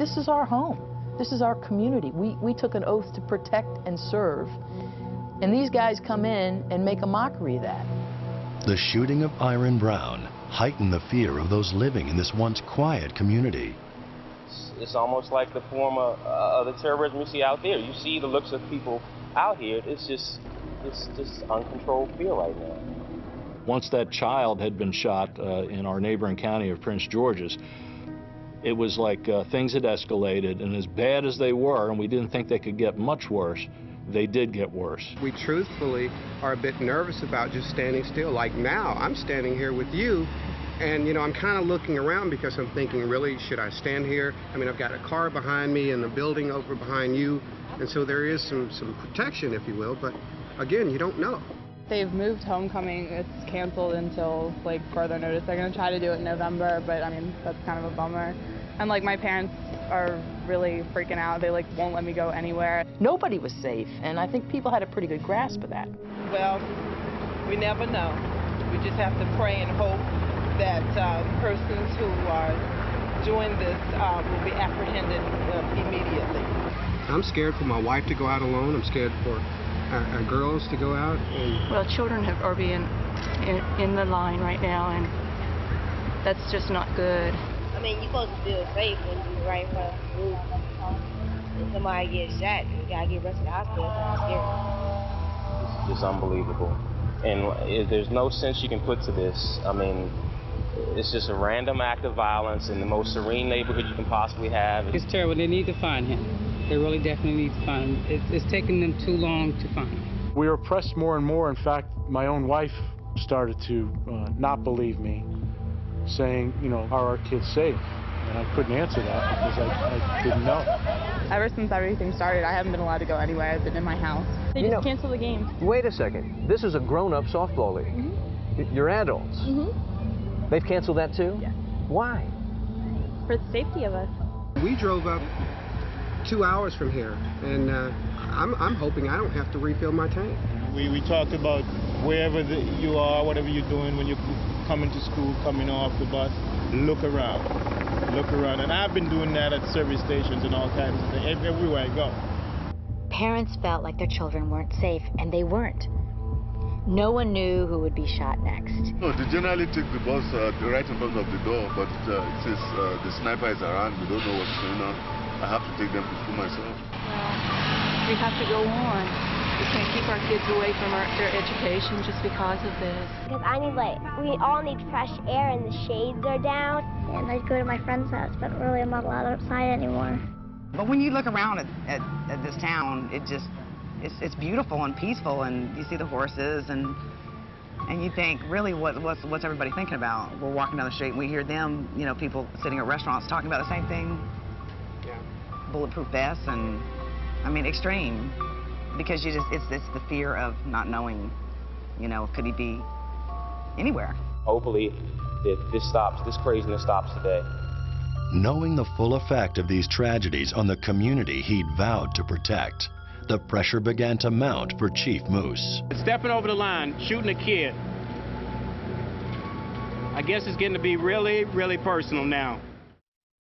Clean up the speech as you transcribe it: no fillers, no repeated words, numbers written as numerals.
this is our home. This is our community. We took an oath to protect and serve. And these guys come in and make a mockery of that. The shooting of Iron Brown heightened the fear of those living in this once quiet community. It's almost like the form of the terrorism you see out there. You see the looks of people out here. It's just uncontrolled fear right now. Once that child had been shot in our neighboring county of Prince George's, it was like things had escalated, and as bad as they were, and we didn't think they could get much worse, they did get worse. We truthfully are a bit nervous about just standing still. Like now, I'm standing here with you, and you know, I'm kind of looking around because I'm thinking, really, should I stand here? I mean, I've got a car behind me and a building over behind you, and so there is some protection, if you will, but again, you don't know. They've moved homecoming. It's canceled until like further notice. They're going to try to do it in November, but I mean, that's kind of a bummer. And like my parents are really freaking out. They like won't let me go anywhere. Nobody was safe, and I think people had a pretty good grasp of that. Well, we never know. We just have to pray and hope that persons who are doing this will be apprehended immediately. I'm scared for my wife to go out alone. I'm scared for our girls to go out. Well, children are being in the line right now, and that's just not good. I mean, you're supposed to feel safe when you're right in front of the school. If somebody gets shot, you gotta get rushed to the hospital. It's scary. It's just unbelievable. And there's no sense you can put to this. I mean, it's just a random act of violence in the most serene neighborhood you can possibly have. It's terrible. They need to find him. They really definitely need to find him. It's taking them too long to find him. We were pressed more and more. In fact, my own wife started to not believe me, saying, you know, are our kids safe? And I couldn't answer that because I didn't know. Ever since everything started, I haven't been allowed to go anywhere. I've been in my house. They just canceled the game. Wait a second. This is a grown-up softball league. Mm-hmm. You're adults. Mm-hmm. They've canceled that too? Yeah. Why? For the safety of us. We drove up 2 hours from here, and I'm hoping I don't have to refill my tank. We talked about wherever you are, whatever you're doing when you're coming to school, coming off the bus, look around. Look around. And I've been doing that at service stations and all kinds of things, everywhere I go. Parents felt like their children weren't safe, and they weren't. No one knew who would be shot next. No, they generally take the bus right in front of the door, but since the sniper is around, we don't know what's going on. I have to take them to school myself. Well, we have to go on. We can't keep our kids away from their education just because of this. Because we all need fresh air and the shades are down. And I'd go to my friend's house, but really I'm not allowed outside anymore. But when you look around at this town, it's beautiful and peaceful, and you see the horses, and you think, really, what's everybody thinking about? We're walking down the street and we hear them, you know, people sitting at restaurants talking about the same thing. Yeah. Bulletproof vests, and I mean, extreme. Because it's the fear of not knowing, you know, could he be anywhere? Hopefully that this craziness stops today. Knowing the full effect of these tragedies on the community he'd vowed to protect, the pressure began to mount for Chief Moose. Stepping over the line, shooting a kid. I guess it's getting to be really, really personal now.